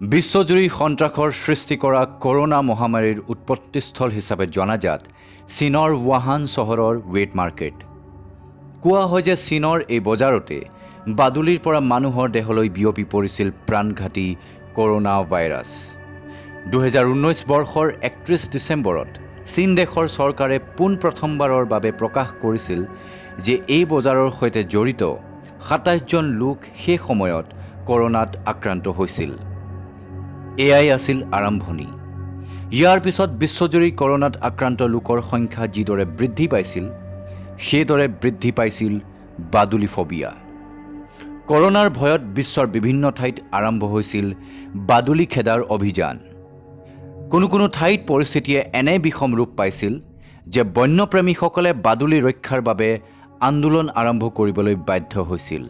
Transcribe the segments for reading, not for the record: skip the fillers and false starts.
বিশ্বজুৰি সন্ত্ৰাসৰ সৃষ্টি কৰা কৰোনা মহামাৰীৰ উৎপত্তিস্থল হিচাপে জনাজাত চীনৰ ৱাহান চহৰৰ ৱেট মাৰ্কেট। কোৱা হয় যে চীনৰ এই বজাৰতে বাদুলিৰ পৰা মানুহৰ দেহলৈ বিয়পি পৰিছিল প্ৰাণঘাতী কৰোনা ভাইৰাছ। 2019 বৰ্ষৰ 31 ডিচেম্বৰত চীন দেশৰ চৰকাৰে পোনপ্ৰথমবাৰৰ বাবে প্ৰকাশ কৰিছিল যে এই বজাৰৰ সৈতে জড়িত 27জন লোক সেই সময়ত কৰোনাত আক্ৰান্ত হৈছিল। এয়াই আছিল আৰম্ভণি। ইয়াৰ পিছত বিশ্বজুৰি কৰোনাত আক্ৰান্ত লোকৰ সংখ্যা যিদৰে বৃদ্ধি পাইছিল, সেইদৰে বৃদ্ধি পাইছিল বাদুলি ফবিয়া। কৰোনাৰ ভয়ত বিশ্বৰ বিভিন্ন ঠাইত আৰম্ভ হৈছিল বাদুলি খেদাৰ অভিযান। কোনো ঠাইত পৰিস্থিতিয়ে এনে বিষম ৰূপ পাইছিল যে বন্যপ্ৰেমীসকলে বাদুলি ৰক্ষাৰ বাবে আন্দোলন আৰম্ভ কৰিবলৈ বাধ্য হৈছিল।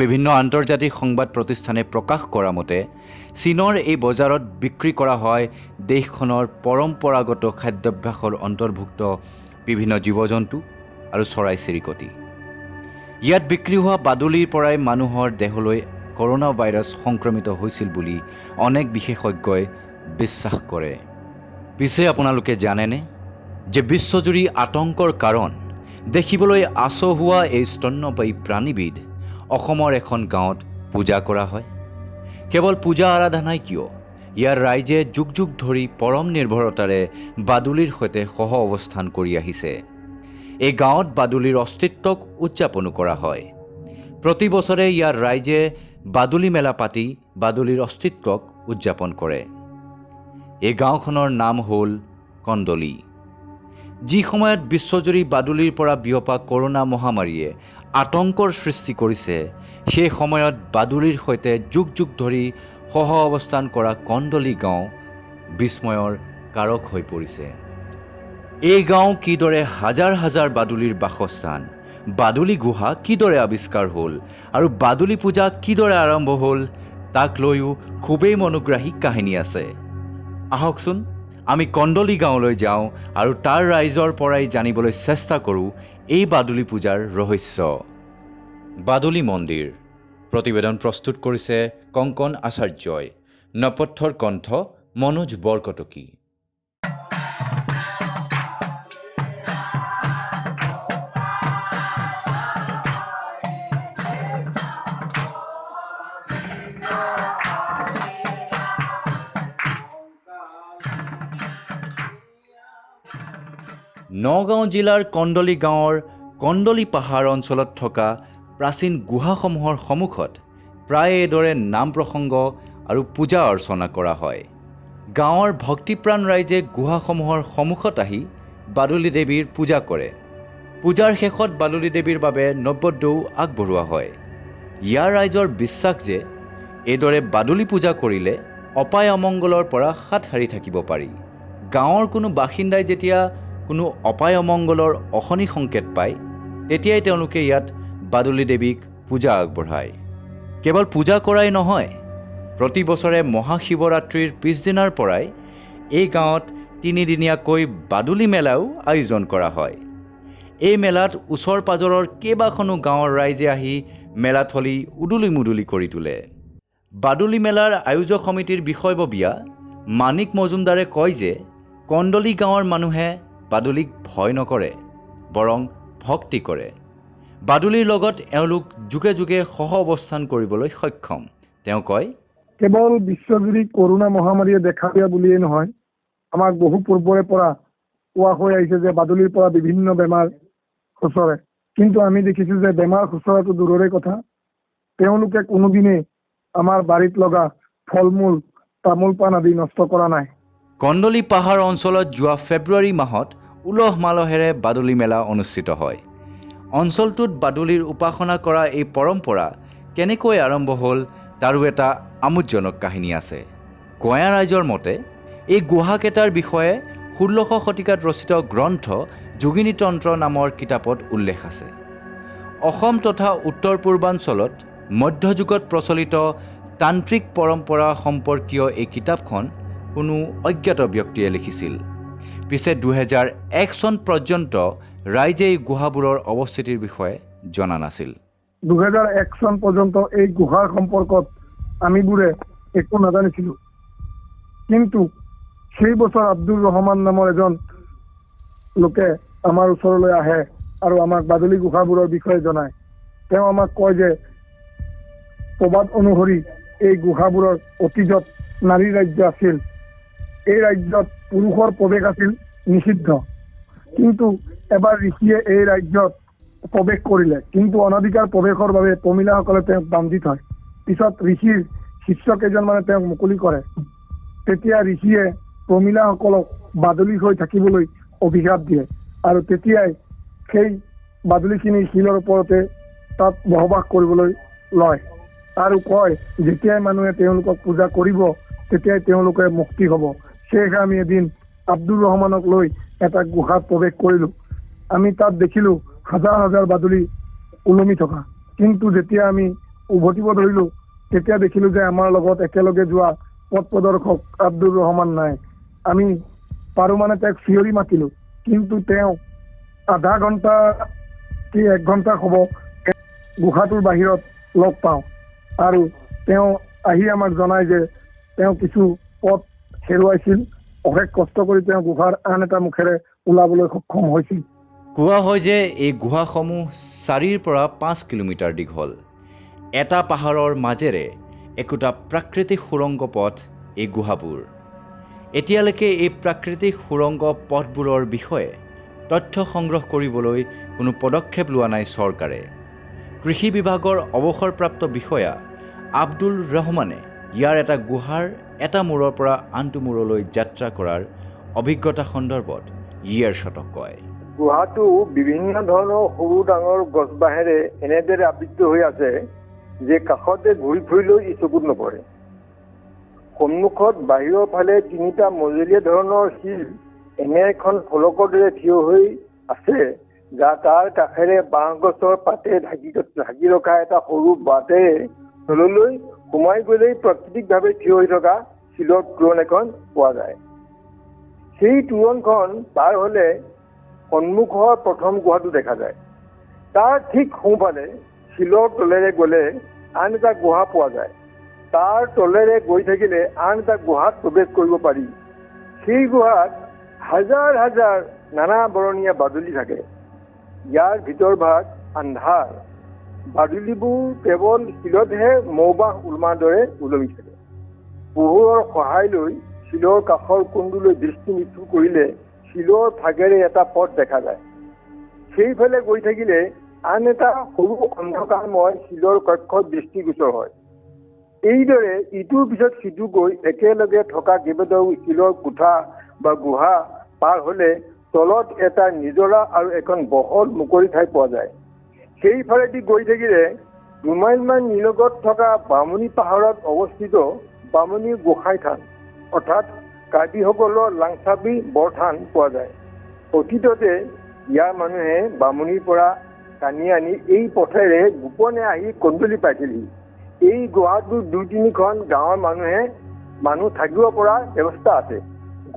বিভিন্ন আন্তৰ্জাতিক সংবাদ প্ৰতিষ্ঠানে প্ৰকাশ কৰা মতে চীনৰ এই বজাৰত বিক্ৰী কৰা হয় দেশখনৰ পৰম্পৰাগত খাদ্যাভ্যাসৰ অন্তৰ্ভুক্ত বিভিন্ন জীৱ-জন্তু আৰু চৰাই-চিৰিকটি। ইয়াত বিক্ৰী হোৱা বাদুলিৰ পৰাই মানুহৰ দেহলৈ কৰোনা ভাইৰাছ সংক্ৰমিত হৈছিল বুলি অনেক বিশেষজ্ঞই বিশ্বাস কৰে। পিছে আপোনালোকে জানেনে যে বিশ্বজুৰি আতংকৰ কাৰণ দেখিবলৈ আচহুৱা এই স্তন্যপায়ী প্ৰাণীবিধ অসমৰ এখন গাঁৱত পূজা কৰা হয়। কেৱল পূজা আৰাধনাই কিয়, ইয়াৰ ৰাইজে যুগ যুগ ধৰি পৰম নিৰ্ভৰতাৰে বাদুলিৰ সৈতে সহ অৱস্থান কৰি আহিছে। এই গাঁৱত বাদুলিৰ অস্তিত্বক উদযাপনো কৰা হয়। প্ৰতি বছৰে ইয়াৰ ৰাইজে বাদুলি মেলা পাতি বাদুলিৰ অস্তিত্বক উদযাপন কৰে। এই গাঁওখনৰ নাম হ'ল কন্দলি। যি সময়ত বিশ্বজুৰি বাদুলিৰ পৰা বিয়পা কৰোনা মহামাৰীয়ে আতংকৰ সৃষ্টি কৰিছে, সেই সময়ত বাদুলিৰ সৈতে যুগ যুগ ধৰি সহ অৱস্থান কৰা কন্দলি গাঁও বিস্ময়ৰ কাৰক হৈ পৰিছে। এই গাঁও কিদৰে হাজাৰ হাজাৰ বাদুলিৰ বাসস্থান, বাদুলি গুহা কিদৰে আৱিষ্কাৰ হ'ল আৰু বাদুলি পূজা কিদৰে আৰম্ভ হ'ল, তাক লৈও খুবেই মনোগ্ৰাহী কাহিনী আছে। আহকচোন আমি কন্দলি গাঁৱলৈ যাওঁ আৰু তাৰ ৰাইজৰ পৰাই জানিবলৈ চেষ্টা কৰোঁ এই বাদুলি পূজাৰ ৰহস্য। বাদুলি মন্দিৰ প্ৰতিবেদন প্ৰস্তুত কৰিছে কংকন আচাৰ্যই। নপথ্যৰ কণ্ঠ মনোজ বৰকটকী। নগাঁও জিলাৰ কন্দলি গাঁৱৰ কন্দলি পাহাৰ অঞ্চলত থকা প্ৰাচীন গুহাসমূহৰ সন্মুখত প্ৰায় এইদৰে নাম প্ৰসংগ আৰু পূজা অৰ্চনা কৰা হয়। গাঁৱৰ ভক্তিপ্ৰাণ ৰাইজে গুহাসমূহৰ সন্মুখত আহি বাদুলি দেৱীৰ পূজা কৰে। পূজাৰ শেষত বাদুলি দেৱীৰ বাবে নৈবেদ্যও আগবঢ়োৱা হয়। ইয়াৰ ৰাইজৰ বিশ্বাস যে এইদৰে বাদুলি পূজা কৰিলে অপায় অমংগলৰ পৰা হাত সাৰি থাকিব পাৰি। গাঁৱৰ কোনো বাসিন্দাই যেতিয়া কোনো অপায় অমংগলৰ অশনি সংকেত পায়, তেতিয়াই তেওঁলোকে ইয়াত বাদুলি দেৱীক পূজা আগবঢ়ায়। কেৱল পূজা কৰাই নহয়, প্ৰতি বছৰে মহাশিৱৰাত্ৰিৰ পিছদিনাৰ পৰাই এই গাঁৱত 3 দিনীয়াকৈ বাদুলি মেলাও আয়োজন কৰা হয়। এই মেলাত ওচৰ পাজৰৰ কেইবাখনো গাঁৱৰ ৰাইজে আহি মেলাথলী উদুলি মুদুলি কৰি তোলে। বাদুলি মেলাৰ আয়োজক সমিতিৰ বিষয়ববীয়া মানিক মজুমদাৰে কয় যে কন্দলি গাঁৱৰ মানুহে বাদুলিক ভয় নকৰে, বৰং ভক্তি কৰে। বাদুলিৰ লগত এওঁলোক যুগে যুগে সহ অৱস্থান কৰিবলৈ সক্ষম। তেওঁ কয়, কেৱল বিশ্বজুৰি কৰোনা মহামাৰীয়ে দেখা দিয়া বুলিয়েই নহয়, আমাক বহু পূৰ্বৰে পৰা কোৱা হৈ আহিছে যে বাদুলিৰ পৰা বিভিন্ন বেমাৰ খুচৰে। কিন্তু আমি দেখিছোঁ যে বেমাৰ খুচৰাটো দূৰৰে কথা, তেওঁলোকে কোনোদিনেই আমাৰ বাৰীত লগা ফল মূল, তামোল পাণ আদি নষ্ট কৰা নাই। কন্দলি পাহাৰ অঞ্চলত যোৱা ফেব্ৰুৱাৰী মাহত উলহ মালহেৰে বাদুলি মেলা অনুষ্ঠিত হয়। অঞ্চলটোত বাদুলিৰ উপাসনা কৰা এই পৰম্পৰা কেনেকৈ আৰম্ভ হ'ল তাৰো এটা আমোদজনক কাহিনী আছে। গঞা ৰাইজৰ মতে এই গুহাকেইটাৰ বিষয়ে 16শ শতিকাত ৰচিত গ্ৰন্থ যোগিনী তন্ত্ৰ নামৰ কিতাপত উল্লেখ আছে। অসম তথা উত্তৰ পূৰ্বাঞ্চলত মধ্যযুগত প্ৰচলিত তান্ত্ৰিক পৰম্পৰা সম্পৰ্কীয় এই কিতাপখন কোনো অজ্ঞাত ব্যক্তিয়ে লিখিছিল। পিছে 2001 চন পৰ্যন্ত ৰাইজে এই গুহাবোৰৰ অৱস্থিতিৰ বিষয়ে জনা নাছিল। 2001 চন পৰ্যন্ত এই গুহাৰ সম্পৰ্কত আমিবোৰে একো নাজানিছিলো। কিন্তু সেই বছৰ আব্দুল ৰহমান নামৰ এজন লোকে আমাৰ ওচৰলৈ আহে আৰু আমাক বাদুলি গুহাবোৰৰ বিষয়ে জনায়। তেওঁ আমাক কয় যে প্ৰবাদ অনুসৰি এই গুহাবোৰৰ অতীজত নাৰী ৰাজ্য আছিল। এই ৰাজ্যত পুৰুষৰ প্ৰৱেশ আছিল নিষিদ্ধ। কিন্তু এবাৰ ঋষিয়ে এই ৰাজ্যত প্ৰৱেশ কৰিলে, কিন্তু অনাধিকাৰ প্ৰৱেশৰ বাবে প্ৰমিলাসকলে তেওঁক বান্ধি থয়। পিছত ঋষিৰ শিষ্য কেইজনমানে তেওঁক মুকলি কৰে। তেতিয়া ঋষিয়ে প্ৰমিলাসকলক বাদুলি হৈ থাকিবলৈ অভিশাপ দিয়ে আৰু তেতিয়াই সেই বাদুলিখিনি শিলৰ ওপৰতে তাত বসবাস কৰিবলৈ লয় আৰু কয় যেতিয়াই মানুহে তেওঁলোকক পূজা কৰিব তেতিয়াই তেওঁলোকে মুক্তি হ'ব। সেয়েহে আমি এদিন আব্দুল ৰহমানক লৈ এটা গুহাত প্ৰৱেশ কৰিলো। আমি তাত দেখিলো হাজাৰ হাজাৰ বাদুলি ওলমি থকা। কিন্তু যেতিয়া আমি উভতিব ধৰিলো তেতিয়া দেখিলো যে আমাৰ লগত একেলগে যোৱা পথ প্ৰদৰ্শক আব্দুল ৰহমান নাই। আমি পাৰো মানে তেওঁক চিঞৰি মাতিলো, কিন্তু তেওঁ আধা ঘণ্টা কি 1 ঘণ্টা হ'ব গুহাটোৰ বাহিৰত লগ পাওঁ আৰু তেওঁ আহি আমাক জনায় যে তেওঁ কিছু পথ হেৰুৱাইছিল। অশেষ কষ্ট কৰি তেওঁ গুহাৰ আন এটা মুখেৰে ওলাবলৈ সক্ষম হৈছিল। কোৱা হয় যে এই গুহাসমূহ 4ৰ পৰা 5 কিলোমিটাৰ দীঘল। এটা পাহাৰৰ মাজেৰে একোটা প্ৰাকৃতিক সুৰংগ পথ এই গুহাবোৰ। এতিয়ালৈকে এই প্ৰাকৃতিক সুৰংগ পথবোৰৰ বিষয়ে তথ্য সংগ্ৰহ কৰিবলৈ কোনো পদক্ষেপ লোৱা নাই চৰকাৰে। কৃষি বিভাগৰ অৱসৰপ্ৰাপ্ত বিষয়া আব্দুল ৰহমানে ইয়াৰ এটা গুহাৰ এটা মূৰৰ পৰা আনটো মূৰলৈ যাত্ৰা কৰাৰ অভিজ্ঞতা সন্দৰ্ভত ইয়াৰছটক কয়। গুহাটো বিভিন্ন ধৰণৰ সৰু ডাঙৰ গছ বাঁহেৰে এনেদৰে আবৃত হৈ আছে যে কাষতে ঘূৰি ফুৰিলেও ই চকুত নপৰে। সন্মুখত বাহিৰৰ ফালে 3টা মজলীয়া ধৰণৰ শিল এনে এখন ফলকৰ দৰে থিয় হৈ আছে, তাৰ কাষেৰে বাঁহ গছৰ পাতে ঢাকি ৰখা এটা সৰু বাটেৰে তললৈ সোমাই গ'লেই প্ৰাকৃতিকভাৱে থিয় হৈ থকা শিলৰ তোৰণ এখন পোৱা যায়। সেই তোৰণখন পাৰ হ'লে সন্মুখৰ প্ৰথম গুহাটো দেখা যায়। তাৰ ঠিক সোঁফালে শিলৰ তলেৰে গ'লে আন এটা গুহা পোৱা যায়। তাৰ তলেৰে গৈ থাকিলে আন এটা গুহাত প্ৰৱেশ কৰিব পাৰি। সেই গুহাত হাজাৰ হাজাৰ নানা বৰণীয়া বাদুলি থাকে। ইয়াৰ ভিতৰ ভাগ আন্ধাৰ। বাদুলিবোৰ কেৱল শিলতহে মৌবাহ ওলমাৰ দৰে ওলমি থাকে। পোহৰৰ সহায় লৈ শিলৰ কাষৰ কুণ্ডলৈ দৃষ্টি নিক্ষেপ কৰিলে শিলৰ ভাগেৰে এটা পথ দেখা যায়। সেইফালে গৈ থাকিলে আন এটা সৰু অন্ধকাৰময় শিলৰ কক্ষত দৃষ্টিগোচৰ হয়। এইদৰে ইটোৰ পিছত সিটো গৈ একেলগে থকা কেইবাটাও শিলৰ কোঠা বা গুহা পাৰ হ'লে তলত এটা নিজৰা আৰু এখন বহল মুকলি ঠাই পোৱা যায়। সেইফালেদি গৈ থাকিলে 2 মাইলমান নিলগত থকা বামুণী পাহাৰত অৱস্থিত বামুণী গোসাঁই থান অৰ্থাৎ কাৰ্বিসকলৰ লাংচাবি বৰথান পোৱা যায়। অতীততে ইয়াৰ মানুহে বামুণীৰ পৰা টানি আনি এই পথেৰে গোপনে আহি কন্দলি পাইছিলহি। এই গুহাটোৰ 2-3খন গাঁৱৰ মানুহ থাকিব পৰা ব্যৱস্থা আছে।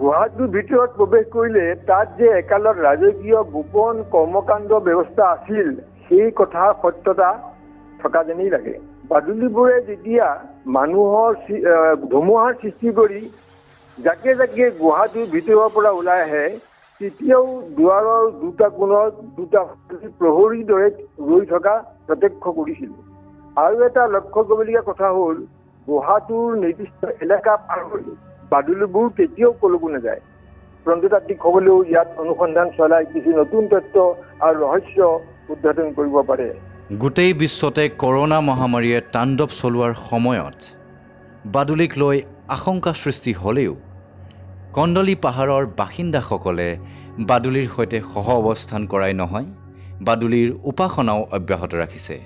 গুহাটোৰ ভিতৰত প্ৰৱেশ কৰিলে তাত যে একালত ৰাজকীয় গোপন কৰ্মকাণ্ড ব্যৱস্থা আছিল সেই কথাৰ সত্যতা থকা যেনেই লাগে। বাদুলিবোৰে যেতিয়া মানুহৰ ধুমুহাৰ সৃষ্টি কৰি জাকে জাকে গুহাটোৰ ভিতৰৰ পৰা ওলাই আহে তেতিয়াও দুৱাৰৰ 2টা কোণত 2টা প্ৰহৰীৰ দৰে ৰৈ থকা প্ৰত্যক্ষ কৰিছিল। আৰু এটা লক্ষ্য কৰিবলগীয়া কথা হ'ল গুহাটোৰ নিৰ্দিষ্ট এলেকা পাৰ হৈ বাদুলিবোৰ কেতিয়াও কলৈকো নাযায়। প্ৰত্নতাত্ত্বিকসকলেও ইয়াত অনুসন্ধান চলাই কিছু নতুন তথ্য আৰু ৰহস্য উদ্ঘাটন কৰিব পাৰে। গোটেই বিশ্বতে কৰোনা মহামাৰীয়ে তাণ্ডৱ চলোৱাৰ সময়ত বাদুলিক লৈ আশংকা সৃষ্টি হ'লেও কন্দলি পাহাৰৰ বাসিন্দাসকলে বাদুলিৰ সৈতে সহ অৱস্থান কৰাই নহয়, বাদুলিৰ উপাসনাও অব্যাহত ৰাখিছে।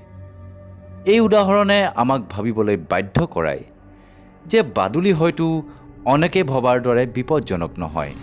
এই উদাহৰণে আমাক ভাবিবলৈ বাধ্য কৰায় যে বাদুলি হয়তো অনেকে ভবাৰ দৰে বিপদজনক নহয়।